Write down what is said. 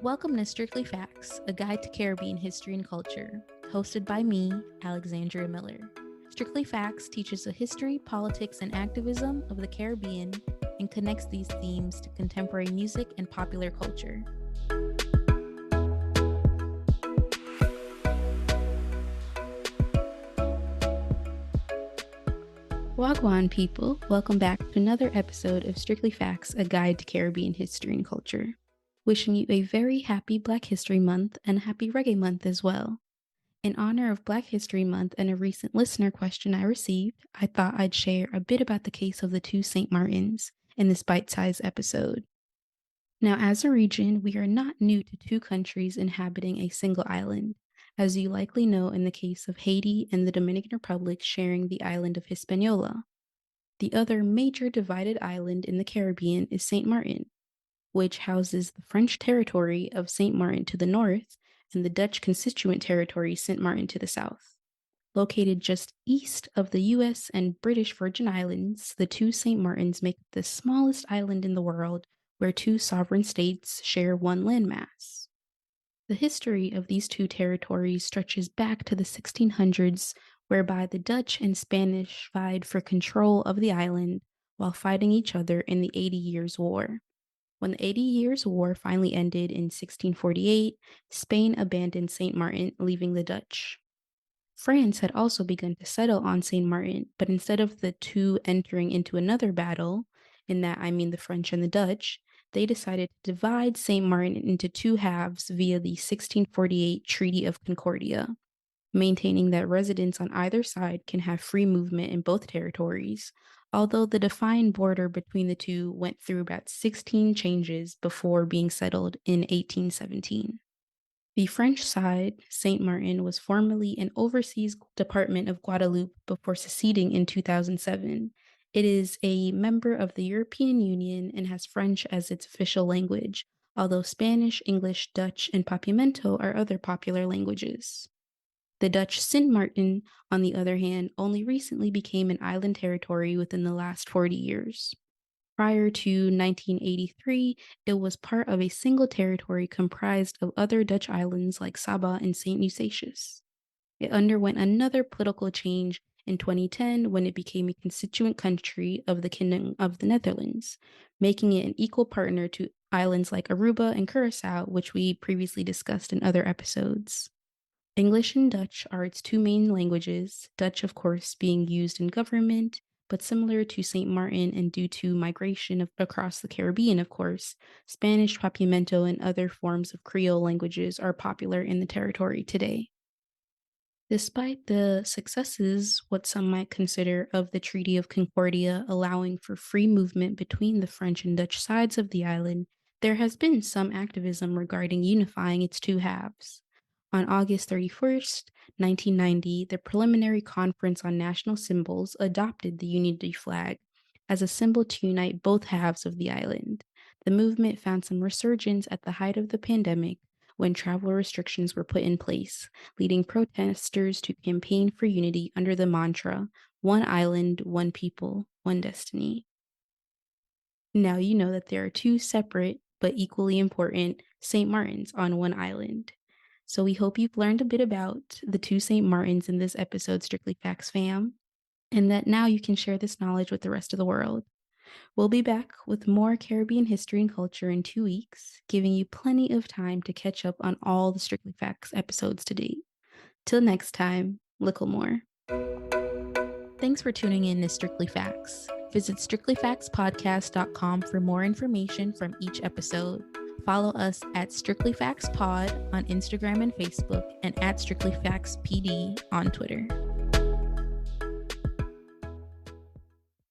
Welcome to Strictly Facts, a guide to Caribbean history and culture, hosted by me, Alexandria Miller. Strictly Facts teaches the history, politics, and activism of the Caribbean and connects these themes to contemporary music and popular culture. Wagwan people, welcome back to another episode of Strictly Facts, a guide to Caribbean history and culture. Wishing you a very happy Black History Month and a happy Reggae Month as well. In honor of Black History Month and a recent listener question I received, I thought I'd share a bit about the case of the two St. Maartens in this bite-sized episode. Now, as a region, we are not new to two countries inhabiting a single island, as you likely know in the case of Haiti and the Dominican Republic sharing the island of Hispaniola. The other major divided island in the Caribbean is St. Maarten, which houses the French territory of St. Maarten to the north and the Dutch constituent territory St. Maarten to the south. Located just east of the U.S. and British Virgin Islands, the two St. Maartens make the smallest island in the world where two sovereign states share one landmass. The history of these two territories stretches back to the 1600s, whereby the Dutch and Spanish vied for control of the island while fighting each other in the 80 Years' War. When the 80 Years' War finally ended in 1648, Spain abandoned St. Maarten, leaving the Dutch. France had also begun to settle on St. Maarten, but instead of the two entering into another battle, in that I mean the French and the Dutch, they decided to divide St. Maarten into two halves via the 1648 Treaty of Concordia, maintaining that residents on either side can have free movement in both territories, although the defined border between the two went through about 16 changes before being settled in 1817. The French side, St. Maarten, was formerly an overseas department of Guadeloupe before seceding in 2007. It is a member of the European Union and has French as its official language, although Spanish, English, Dutch, and Papiamento are other popular languages. The Dutch Sint Maarten, on the other hand, only recently became an island territory within the last 40 years. Prior to 1983, it was part of a single territory comprised of other Dutch islands like Saba and St. Eustatius. It underwent another political change in 2010 when it became a constituent country of the Kingdom of the Netherlands, making it an equal partner to islands like Aruba and Curacao, which we previously discussed in other episodes. English and Dutch are its two main languages, Dutch, of course, being used in government, but similar to St. Maarten and due to migration across the Caribbean, of course, Spanish, Papiamento, and other forms of Creole languages are popular in the territory today. Despite the successes, what some might consider, of the Treaty of Concordia allowing for free movement between the French and Dutch sides of the island, there has been some activism regarding unifying its two halves. On August 31st, 1990, the Preliminary Conference on National Symbols adopted the unity flag as a symbol to unite both halves of the island. The movement found some resurgence at the height of the pandemic when travel restrictions were put in place, leading protesters to campaign for unity under the mantra, "One island, one people, one destiny." Now you know that there are two separate but equally important St. Maartens on one island. So we hope you've learned a bit about the two St. Maartens in this episode, Strictly Facts fam, and that now you can share this knowledge with the rest of the world. We'll be back with more Caribbean history and culture in 2 weeks, giving you plenty of time to catch up on all the Strictly Facts episodes to date. Till next time, little more. Thanks for tuning in to Strictly Facts. Visit strictlyfactspodcast.com for more information from each episode. Follow us at Strictly Facts Pod on Instagram and Facebook, and at Strictly Facts PD on Twitter.